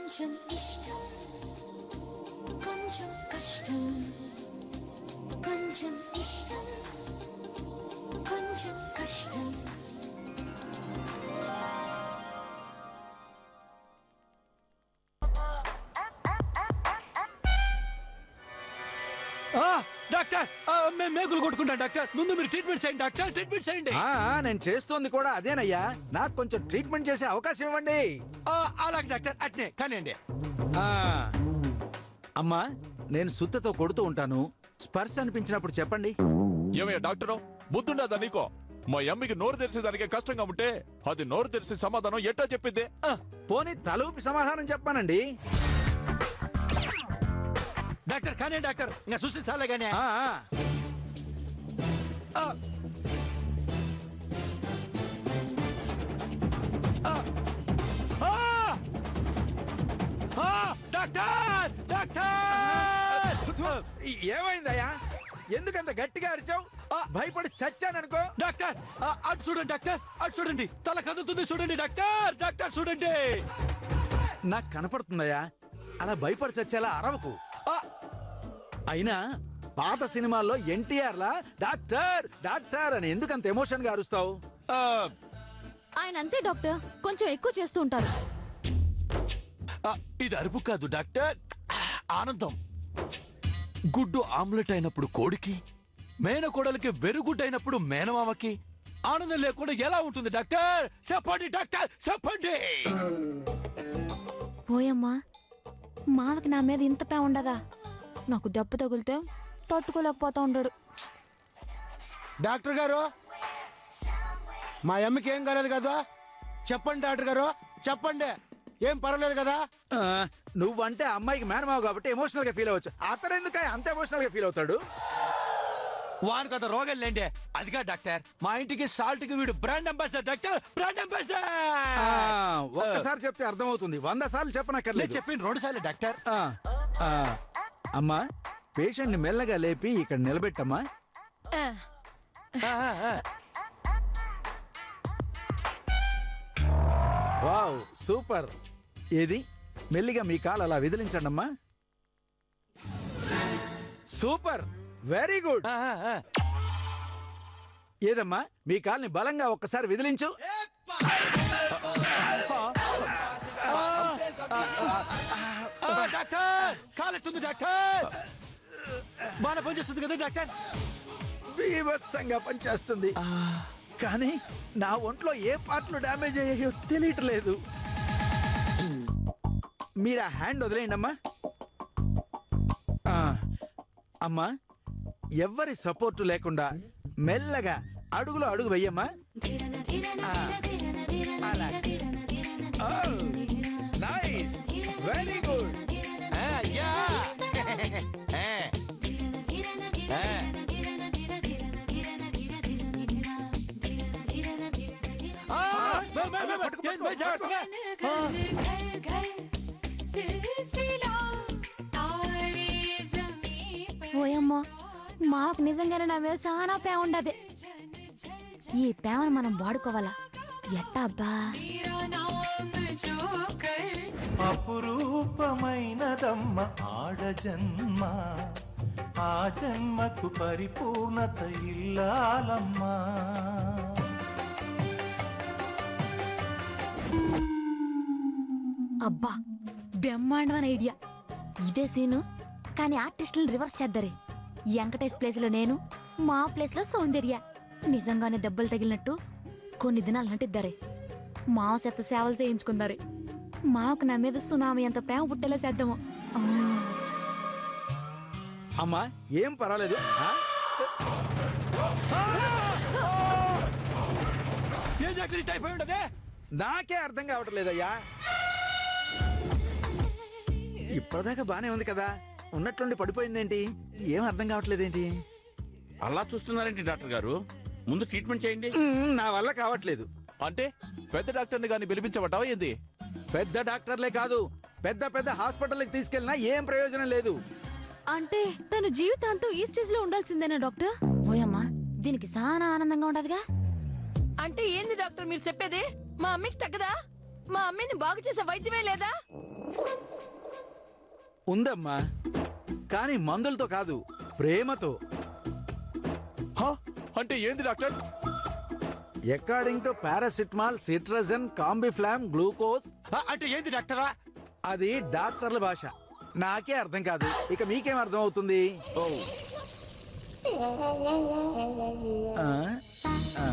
కొంచెం ఇష్టం కొంచెం కష్టం కొంచెం ఇష్టం కొంచెం కష్టం డాక్టర్ మేము మేకులు కొట్టుకుంటాం డాక్టర్. ముందు మీరు ట్రీట్మెంట్ చేయండి డాక్టర్, ట్రీట్మెంట్ చేయండి. నేను చేస్తోంది కూడా అదేనయ్యా. నాకు కొంచెం ట్రీట్మెంట్ చేసే అవకాశం ఇవ్వండి. అలాగే డాక్టర్, అట్నే కానివ్వండి. అమ్మా, నేను సుత్తతో కొడుతూ ఉంటాను. స్పర్శ అనిపించినప్పుడు చెప్పండి. ఏమయ్యా డాక్టరు, బుద్ధుండదా నీకో? మా అమ్మకి నోరు తెరిసేదానికి కష్టంగా ఉంటే అది నోరు తెరిసే సమాధానం ఎట్టా చెప్పింది? పోనీ తలూపి సమాధానం చెప్పానండి. డాక్టర్ కానీ డాక్టర్ ఇంకా చూసి చాలే కానీ. డాక్టర్ డాక్టర్ ఏమైందయ్యా? ఎందుకంత గట్టిగా అరిచావు? భయపడి చచ్చాననుకో. డాక్టర్ అటు చూడండి డాక్టర్, అటు చూడండి, తల కదులుతుంది చూడండి డాక్టర్. డాక్టర్ చూడండి. నాకు కనపడుతుందయ్యా, అలా భయపడి చచ్చేలా అరవకు. అయినా పాత సినిమాల్లో ఎన్టీఆర్ లా డాక్టర్ డాక్టర్ అని ఎందుకంత ఎమోషన్ గా అరుస్తావు? ఆయన అంతే డాక్టర్, కొంచెం ఎక్కువ చేస్తూ ఉంటారు. ఇది అరుపు కాదు డాక్టర్, ఆనందం. గుడ్డు ఆమ్లెట్ అయినప్పుడు కోడికి, మేనకోడలికి వెరుగుడ్డు అయినప్పుడు మేనమామకి ఆనందం లేకుండా ఎలా ఉంటుంది డాక్టర్? చెప్పండి డాక్టర్, చెప్పండి. పోయమ్మా, మావకి నా మీద ఇంత ప్రేమ ఉండదా? నాకు దెబ్బ తగిలితే తట్టుకోలేకపోతా ఉంటాడు. డాక్టర్ గారు, మా అమ్మకి ఏం కాలేదు కదా? చెప్పండి డాక్టర్ గారు, చెప్పండి. ఏం పర్వాలేదు కదా? నువ్వంటే అమ్మాయికి మేనమావు కాబట్టి ఎమోషనల్ గా ఫీల్ అవ్వచ్చు. అతను ఎందుకు అంత ఎమోషనల్ గా ఫీల్ అవుతాడు? వానికి అంత రోగం లేండి. అదిగా డాక్టర్, మా ఇంటికి సాల్ట్ కి వీడు brand ambassador doctor, brand ambassador. ఒక్కసారి చెప్తే అర్థమవుతుంది, 100 సార్లు చెప్పనక్కర్లేదు. చెప్పింది 2 సార్లు డాక్టర్. అమ్మా, పేషెంట్ ని మెల్లగా లేపి ఇక్కడ నిలబెట్టమ్మా. Wow, super. ఏది మెల్లిగా మీ కాలు అలా విదిలించండి అమ్మా. Super, very good. ఏదమ్మా, మీ కాల్ని బలంగా ఒక్కసారి విదిలించు. Doctor కాలెట్టుంది doctor. బాగా పనిచేస్తుంది కదా డాక్టర్? బీభత్సంగా పనిచేస్తుంది, కానీ నా ఒంట్లో ఏ పార్ట్లు డ్యామేజ్ అయ్యాయో తెలియట్లేదు. మీరు ఆ హ్యాండ్ వదిలేయండి అమ్మా. అమ్మా, ఎవ్వరి సపోర్టు లేకుండా మెల్లగా అడుగులో అడుగు వెయ్యమ్మా. Nice, very good. ఓయమ్మో, మాకు నిజంగానే నా మీద చాలా ప్రేమ ఉండదు. ఈ ప్రేమను మనం వాడుకోవాలా? ఎట్టా అబ్బా? అపురూపమైనదమ్మ ఆడజన్మ, ఆ జన్మకు పరిపూర్ణత ఇల్లాలమ్మా. అబ్బా, బ్రహ్మాండమైన ఐడియా. ఇదే సీను కానీ ఆర్టిస్టులు రివర్స్ చేద్దరే. వెంకటేష్ ప్లేస్ లో నేను, మా ప్లేస్ లో సౌందర్య. నిజంగానే దెబ్బలు తగిలినట్టు కొన్ని దినాలు నటిద్దారే. మావ చేత సేవలు చేయించుకుందారే. మాకు నా మీద సునామీ అంత ప్రేమ పుట్టేలా చేద్దాము. అమ్మా, ఏం పర్వాలేదు. నాకే అర్థం కావట్లేదయ్యా. ఇప్పటిదాకా బానే ఉంది కదా, ఉన్నట్లుండి పడిపోయిందేంటి? ఏం అర్థం కావట్లేదేంటి? అలా చూస్తున్నారేంటి డాక్టర్ గారు? ముందు ట్రీట్మెంట్ చేయండి. నా వల్ల కావట్లేదు. అంటే పెద్ద డాక్టర్ని గాని పిలిపించబట్టావా ఏంది? పెద్ద డాక్టర్లే కాదు, పెద్ద పెద్ద హాస్పిటల్కి తీసుకెళ్ళినా ఏం ప్రయోజనం లేదు. అంటే తను జీవితాంతం ఈ స్టేజ్ లో ఉండాల్సిందేనా డాక్టర్? ఓయమ్మా, దీనికి చాలా ఆనందంగా ఉండదుగా. అంటే ఏంది డాక్టర్ మీరు చెప్పేది? మా అమ్మకి తగ్గదా? మా అమ్మని బాగు చేసే వైద్యమే లేదా? ఉందమ్మా, కానీ మందులతో కాదు, ప్రేమతో. హా? అంటే ఏంది doctor? According to paracetamol, cetirizine, Combiflam, glucose. అంటే ఏంది డాక్టరా? అది డాక్టర్ల భాష, నాకే అర్థం కాదు, ఇక మీకేం అర్థం అవుతుంది? ఆ? ఆ.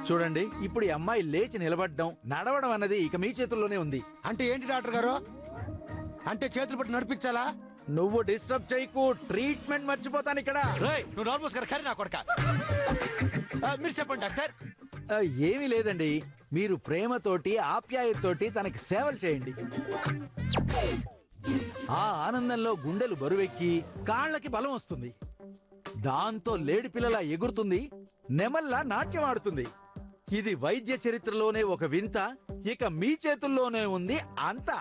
చూడండి, ఇప్పుడు ఈ అమ్మాయి లేచి నిలబడడం, నడవడం అన్నది ఇక మీ చేతుల్లోనే ఉంది. అంటే ఏంటి డాక్టర్ గారు? అంటే చేతులు పట్టి నడిపించాలా? నువ్వు డిస్టర్బ్ చేయకు, ట్రీట్మెంట్ మర్చిపోతాను ఇక్కడ. రేయ్, నువ్వు నార్మల్స్ గారు ఖరీ నా కొడక. మీరు చెప్పండి డాక్టర్. ఏమీ లేదండి, మీరు ప్రేమతోటి ఆప్యాయతోటి తనకి సేవలు చేయండి. ఆ ఆనందంలో గుండెలు బరువెక్కి కాళ్ళకి బలం వస్తుంది. దాంతో లేడి పిల్లలా ఎగురుతుంది, నెమల్లా నాట్యం ఆడుతుంది. ఇది వైద్య చరిత్రలోనే ఒక వింత, ఇక మీ చేతుల్లోనే ఉంది అంతా.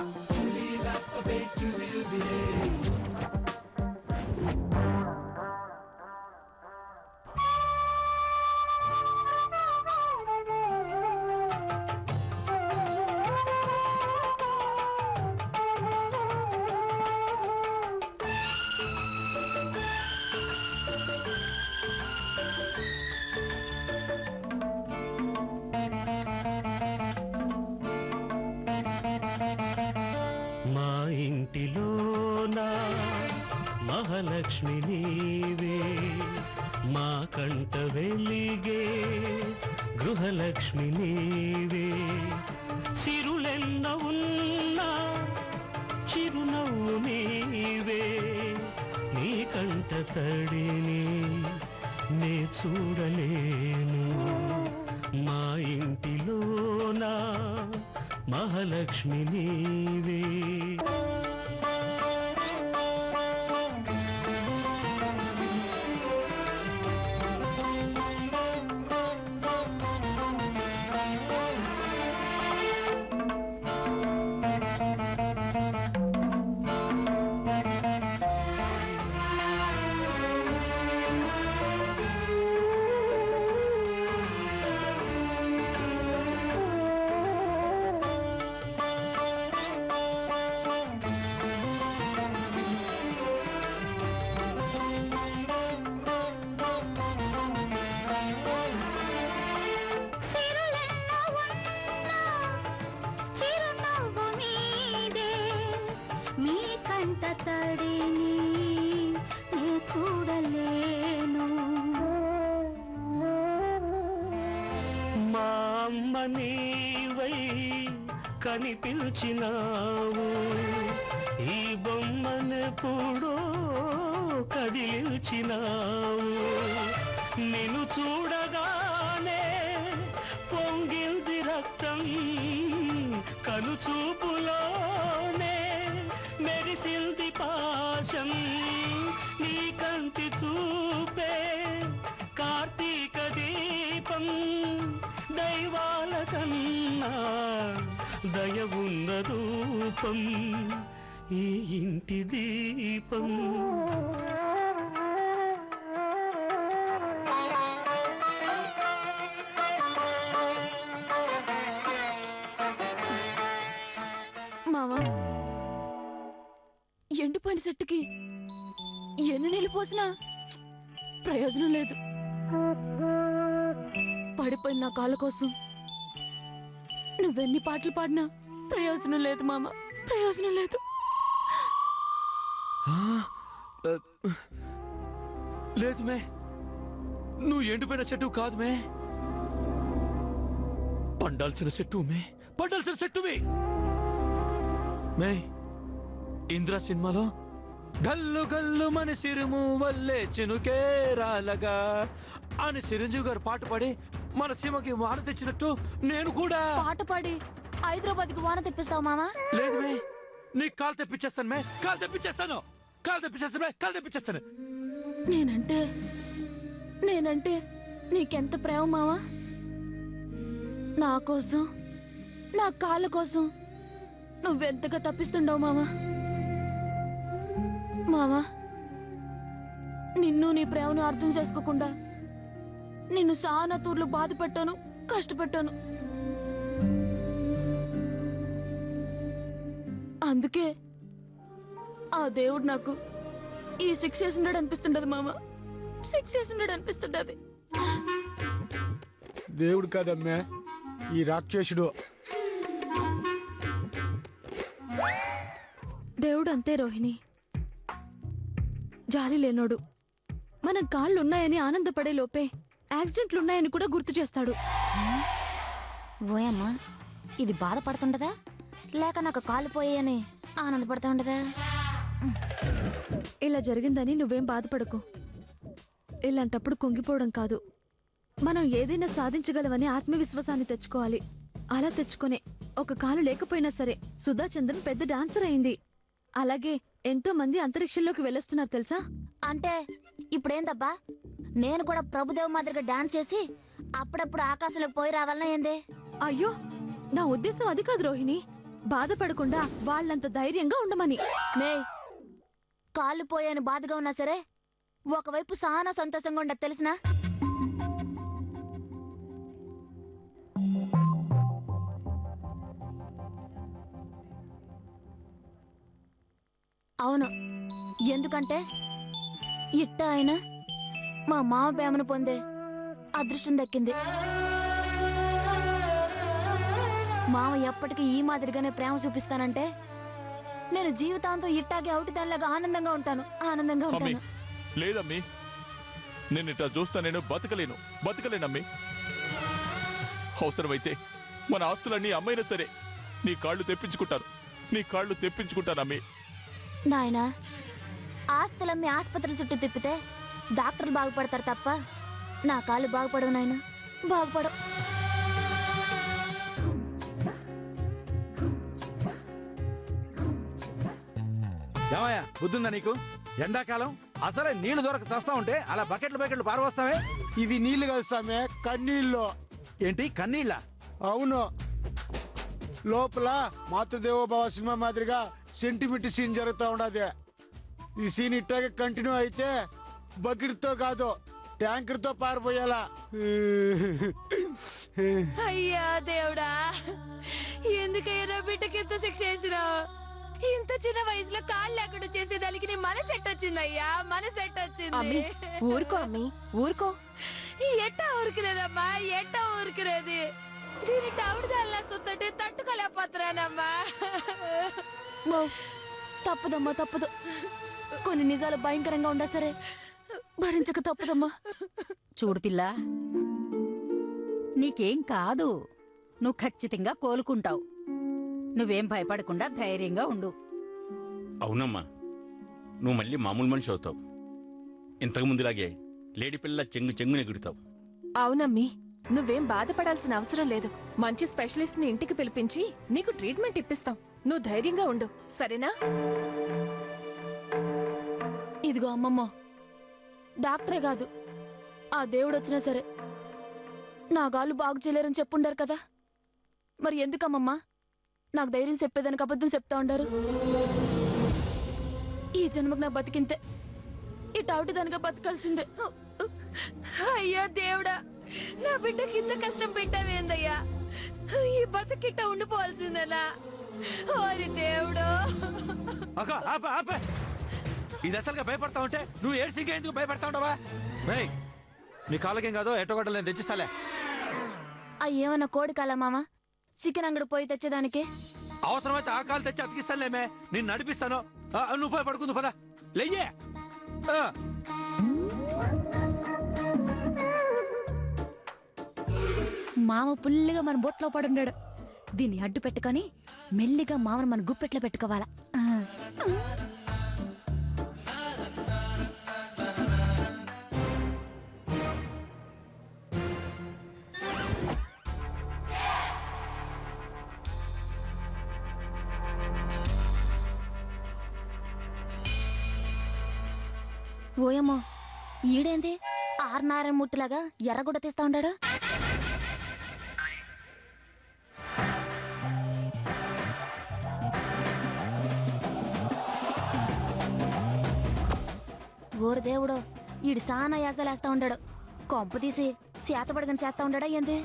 మా ఇంటిలోన మహాలక్ష్మి నీవే, మా కంట వెలిగే గృహలక్ష్మి నీవే. సిరులెన్న ఉన్నా చిరునవ్వు నీవే, నీ కంట తడిని నే చూడలేను. మా ఇంటిలోన మహాలక్ష్మి నీవే. నీవై కనిపించినావు, ఈ బొమ్మనెప్పుడో కదిలించినావు. నిన్ను చూడగానే పొంగింది రక్తం, కనుచూపులోనే మెరిసింది పాశం. నీ కంటి చూపే కార్తీక దీపం, దైవాల కన్నా దయ ఉన్న రూపం ఈ ఇంటి దీపం. మావా, ఎండిపోయిన చెట్టుకి ఎన్ని నీళ్ళు పోసినా ప్రయోజనం లేదు. పడిపోయిన నా కాళ్ళ కోసం నువ్వెన్ని పాటలు పాడినా ప్రయోజనం లేదు మామ, ప్రయోజనం లేదు. లేదు మే, నువ్వు ఎండిపోయిన చెట్టు కాదు మే, పండాల్సిన చెట్టు మే, పండాల్సిన చెట్టువి మే. ఇంద్ర సినిమాలో గల్లు గల్లు మన సిరుము వల్లే చినుకే రాలగా అని చిరంజీవి గారు పాట పాడి మన సీమకి వాన తెచ్చినట్టు నేను కూడా పాట పాడి హైదరాబాద్ కి వాన తెప్పిస్తావు మామా? లేదు మే, నీకు కాలు తెప్పించేస్తాను మే, కాలు తెప్పించేస్తాను, కాలు తెప్పించేస్తాను మే, కాలు తెప్పించేస్తాను. నేనంటే నీకెంత ప్రేమ మావా? నా కోసం, నా కాళ్ళ కోసం నువ్వెంతగా తప్పిస్తుండవు మావా. మావా, నిన్ను నీ ప్రేమను అర్థం చేసుకోకుండా నిన్ను సానా తూర్లు బాధ పెట్టాను, కష్టపెట్టాను. అందుకే ఆ దేవుడు నాకు ఈ 6 చేసినాడు అనిపిస్తుండదు మామ, 6 చేసినాడు అనిపిస్తుండది. దేవుడు కాదమ్మే, ఈ రాక్షసుడు. దేవుడు అంతే రోహిణి, జాలి లేనోడు. మనం కాళ్ళున్నాయని ఆనందపడే లోపే యాక్సిడెంట్లున్నాయని కూడా గుర్తు చేస్తాడు. ఓయమ్మా, ఇది బాధపడుతుండదా లేక నాకు కాలు పోయాయని ఆనందపడుతూ ఉండదా? ఇలా జరిగిందని నువ్వేం బాధపడకు. ఇలాంటప్పుడు కుంగిపోవడం కాదు, మనం ఏదైనా సాధించగలవని ఆత్మవిశ్వాసాన్ని తెచ్చుకోవాలి. అలా తెచ్చుకునే ఒక కాలు లేకపోయినా సరే సుధా చంద్రన్ పెద్ద డాన్సర్ అయింది. అలాగే ఎంతో మంది అంతరిక్షంలోకి వెళ్ళొస్తున్నారు తెలుసా? అంటే ఇప్పుడేందబ్బా, నేను కూడా ప్రభుదేవ్ మాదిరిగా డాన్స్ చేసి అప్పుడప్పుడు ఆకాశంలోకి పోయి రావాలన్నా ఏందే? అయ్యో, నా ఉద్దేశం అది కాదు రోహిణి. బాధపడకుండా వాళ్ళంత ధైర్యంగా ఉండమని. మే, కాళ్ళు పోయాని బాధగా ఉన్నా సరే ఒకవైపు చాలా సంతోషంగా ఉండదు తెలిసినా? అవును, ఎందుకంటే ఇట్ట ఆయన మా మామ ప్రేమను పొందే అదృష్టం దక్కింది. మామ ఎప్పటికీ ఈ మాదిరిగానే ప్రేమ చూపిస్తానంటే నేను జీవితాంతం ఇట్టాగే అవుటిదానిలాగా ఆనందంగా ఉంటాను. లేదమ్మీ, నేను ఇట్లా చూస్తా నేను బతకలేనమ్మీ. అవసరమైతే మన ఆస్తులన్నీ అమ్మైనా సరే నీ కాళ్ళు తెప్పించుకుంటానమ్మీ. నాయనా, ఆస్తులమ్మి ఆసుపత్రుల చుట్టూ తిప్పితే డాక్టర్లు బాగుపడతారు తప్ప నా కాళ్ళు బాగుపడవు నాయన, బాగుపడవు. ఏమయ్యా, బుద్ధుందా నీకు? ఎండాకాలం అసలే నీళ్లు దొరక చేస్తా ఉంటే అలా బకెట్లు పారవస్తావే. ఇవి నీళ్లు కాదు సామె, కన్నీళ్ళు. ఏంటి కన్నీళ్ళ? అవును, లోపల మాతృదేవోభవ సినిమా మాదిరిగా సెంటిమెంట్ సీన్ జరుగుతూ ఉండదు. ఈ సీన్ ఇట్టాగే కంటిన్యూ అయితే బకెట్తో కాదు ట్యాంకర్తో పారిపోయేలా. అయ్యా దేవుడా, ఎందుకైనా బిడ్డకి ఎంత శిక్ష చేసినావు? ఇంత చిన్న వయసులో కాళ్ళు లేకుండా చేసేదానికి నీ మనసు ఎట్టొచ్చిందయ్యా, మనసు ఎట్టొచ్చింది. ఊరుకో అమ్మి, ఊరుకో. ఎట్టా ఊరికిరేదమ్మా, ఎట్టా ఊరికిరేది? దీని టౌడుదల్లా సుత్తంటే తట్టుకోలేకపోతున్నానమ్మా. తప్పదమ్మా, తప్పదు. కొన్ని నిజాలు భయంకరంగా ఉండా సరే భరించక తప్పదమ్మా. చూడు పిల్ల, నీకేం కాదు, నువ్వు ఖచ్చితంగా కోలుకుంటావు. నువ్వేం భయపడకుండా ధైర్యంగా ఉండు. అవునమ్మా, నువ్వు మళ్ళీ మామూలు మనిషి అవుతావు. ఇంతకు ముందులాగే లేడీ పిల్ల చెంగుని ఎగురుతావు. అవునమ్మీ, నువ్వేం బాధపడాల్సిన అవసరం లేదు. మంచి స్పెషలిస్ట్ ని ఇంటికి పిలిపించి నీకు ట్రీట్మెంట్ ఇప్పిస్తాం. నువ్వు ధైర్యంగా ఉండు, సరేనా? ఇదిగో అమ్మమ్మ, డాక్టరే కాదు ఆ దేవుడు వచ్చినా సరే నా గాలు బాగు చేయలేరని చెప్పుండారు కదా. మరి ఎందుకమ్మమ్మా నాకు ధైర్యం చెప్పేదానికి అబద్ధం చెప్తా ఉండారు? ఈ జన్మకు నా బతికింతే, ఇటావుటి దానిగా బతకాల్సిందే. అయ్యా దేవుడా, నా బిడ్డకి ఇంత కష్టం పెట్టావేందయ్యా? ఈ బతికిట్ట ఉండిపోవాల్సిందేనా? ఓరి దేవుడు. ఇది అసలుగా భయపడతా ఉంటే నువ్వు ఏడ్సింగా ఎందుకు భయపడతా ఉండవా? నీ కాళ్ళకేం కాదో ఎట్టగొట్ట నేను తెచ్చిస్తాలే. అయ్యేమన్నా కోడి కాలా మామ, చికెన్ అంగడి పోయి తెచ్చేదానికి? అవసరమైతే ఆ కాలు తెచ్చి అతికిస్తానులేమే, నేను నడిపిస్తాను. నువ్వు పోయి పడుకుందు పదా, లెయ్యే. మామ పుల్లిగా మన బొట్లో పడుండాడు. దీన్ని అడ్డు పెట్టుకొని మెల్లిగా మామను మన గుప్పెట్లో పెట్టుకోవాలా. ఓయమ్మో, ఈడేంది ఆర్ నారాయణమూర్తిలాగా ఎర్రగుడ్డ తీస్తా ఉండాడు? ఓరు దేవుడు, ఈడు సానా యాసలేస్తా ఉండాడు. కొంప తీసి శాతపడగని చేస్తా ఉండాడా ఏంది?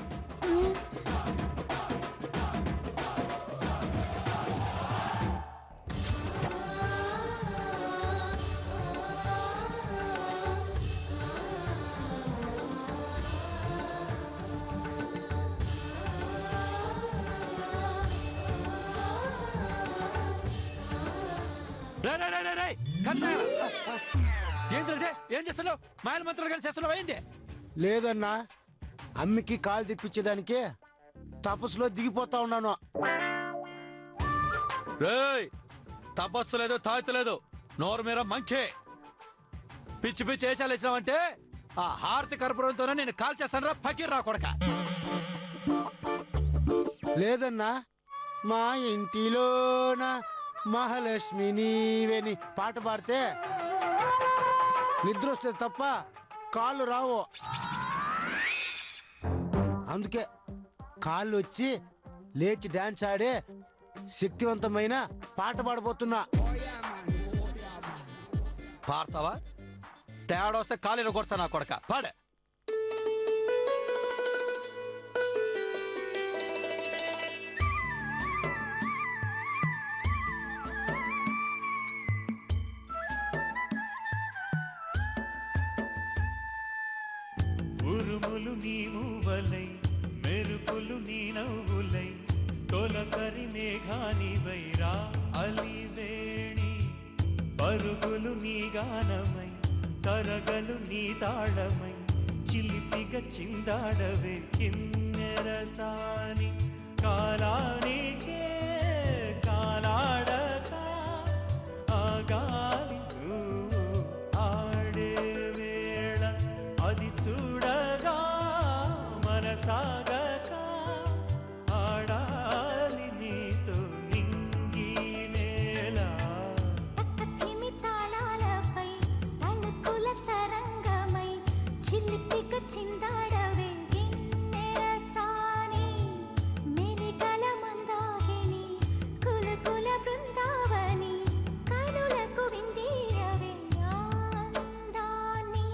ఏంటంటే ఏం చేస్తున్నావు? మాయల మంత్రాలు కానీ చేస్తున్నావు ఏంది? లేదన్నా, అమ్మికి కాలు తిప్పించేదానికి తపస్సులో దిగిపోతా ఉన్నాను. రేయ్, తపస్సు లేదు, తాయిత లేదు, నోరు మీద మంకే. పిచ్చి పిచ్చి వేసాలు వేసినావంటే ఆ హారతి కర్పూరంతోనే నేను కాల్ చేస్తాను రా ఫకీర్ రా కొడక. లేదన్నా, మా ఇంటిలోన మహాలక్ష్మి నీవేని పాట పాడితే నిద్ర వస్తే తప్ప కాళ్ళు రావు. అందుకే కాళ్ళు వచ్చి లేచి డాన్స్ ఆడే శక్తివంతమైన పాట పాడబోతున్నా. పాడతావా? తేడా వస్తే కాలు కొడతా నా కొడక. పాడే. ఉరుములు నీ మూవలై, మెరుపులు నీ నవ్వులై, తొలకరి మేఘానివైరా అలివేణి. పరుగులు నీ గానమై, తరగలు నీ తాళమై, చిలిపిగా చిందాడవే కిన్నెరసాని. కాలానికే కాలాడక ఆగాలి ఆడే వేళ, అది చూడగా మనసాగక ఆడాలి నీతో నింగి నేల. తాళాలపై తణుకుల తరంగమై, చిలిపిగా చిందాడవే గిన్నెరసాని. మెలికల మందాకిని, కులకుల బృందావని, కనులకు విందీయవే ఆనందాన్ని.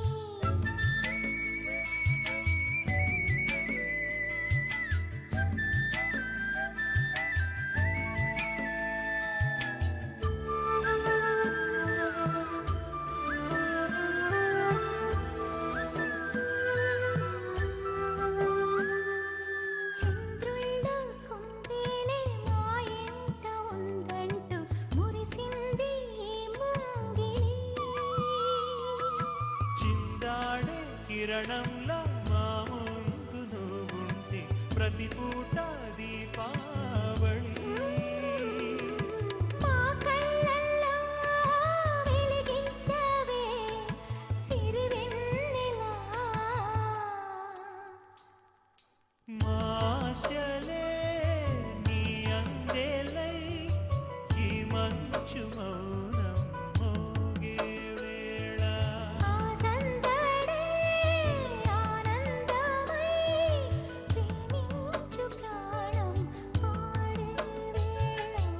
చంద్రుల్లో కుందేలే మా ఇంట ఉందంటూ మురిసింది ఈ ముంగిలి. చిందాడే కిరణంలా మా ముందు నువ్వుంటే ప్రతి పూట దీపావళి. మా కళ్ళల్లో వెలిగించవే సిరివెన్నెలా. మాశలే నీ అందేలై, ఈ మంచు మౌనం మోగే వేళ. ఆ సందడే ఆనందమై, ప్రేమించు ప్రాణం ఆడే వేళ.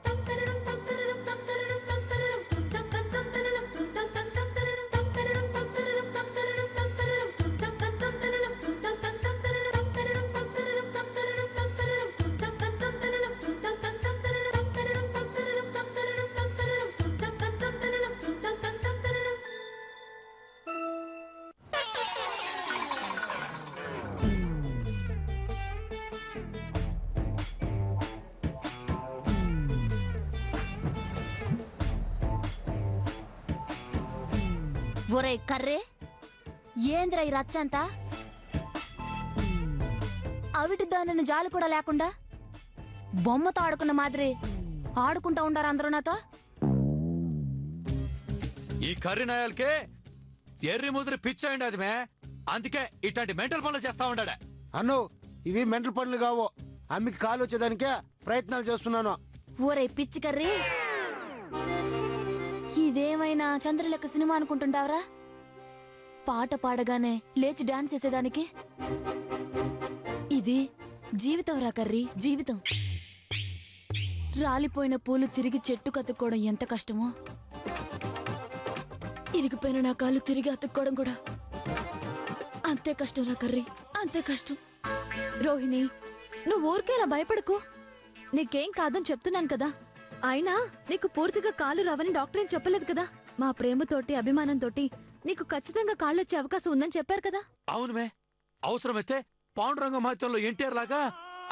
తంతననం తంతననం తంతననం తంతననం తుత్తం తం తంతననం తుత్తం తం తంతననం తంతననం తంతననం తంతననం తంతననం తుత్తం తం తంతననం తుత్తం తం తంతననం తంతననం తంతననం తంతననం తంతననం తుత్తం తం తంతననం తుత్తం తం తంతననం తంతననం తంతననం తంతననం తంతననం తుత్తం తం తంతననం తుత్తం తం తంతననం. ఒరే కర్రే, ఏంద్రా ఈ రచ్చంతా? అవిటి దానిని జాలి కూడా లేకుండా బొమ్మతో ఆడుకున్న మాదిరి ఆడుకుంటా ఉండారు అందరూ నాతో. ఈ కర్రీ నాయాలకే ఎర్రి ముదిరి పిచ్చండి అది మే. అందుకే ఇట్లాంటి మెంటల్ పనులు చేస్తా ఉండాడు. అన్ను, ఇవి మెంటల్ పనులు కావు. అమ్మికి కాలు వచ్చేదానికే ప్రయత్నాలు చేస్తున్నాను. ఒరే పిచ్చి కర్రీ, ఇదేమైనా చంద్రలెక్క సినిమా అనుకుంటుంటావరా? పాట పాడగానే లేచి డాన్స్ చేసేదానికి ఇది జీవితం రా కర్రీ, జీవితం. రాలిపోయిన పూలు తిరిగి చెట్టు కతుక్కోవడం ఎంత కష్టమో, ఇరిగిపోయిన నా కాళ్ళు తిరిగి అతుక్కోవడం కూడా అంతే కష్టం రా కర్రీ, అంతే కష్టం. రోహిణి, నువ్వు ఊరికేలా భయపడకు. నీకేం కాదని చెప్తున్నాను కదా. అయినా నీకు పూర్తిగా కాళ్ళు రావని డాక్టర్ ఏం చెప్పలేదు కదా. మా ప్రేమతోటి అభిమానంతోటి నీకు ఖచ్చితంగా కాళ్ళు వచ్చే అవకాశం ఉందని చెప్పారు కదా. అవును మే, అవసరమైతే పాండురంగ మహత్యంలో ఎన్టీఆర్ లాగా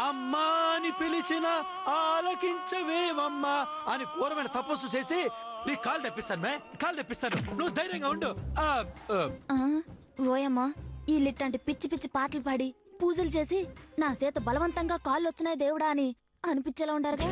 అమ్మా అని పిలిచిన ఆలకించవేవమ్మా అని ఘోరమైన తపస్సు చేసి నీ కాలు తెప్పిస్తాను మే, కాలు తెప్పిస్తాను. నువ్వు ధైర్యంగా ఉండు. ఓయమ్మా వీళ్ళిట్టంటి పిచ్చి పిచ్చి పాటలు పాడి పూజలు చేసి నా చేత బలవంతంగా కాళ్ళు వచ్చినాయి దేవుడా అని అనిపించేలా ఉండారుగా.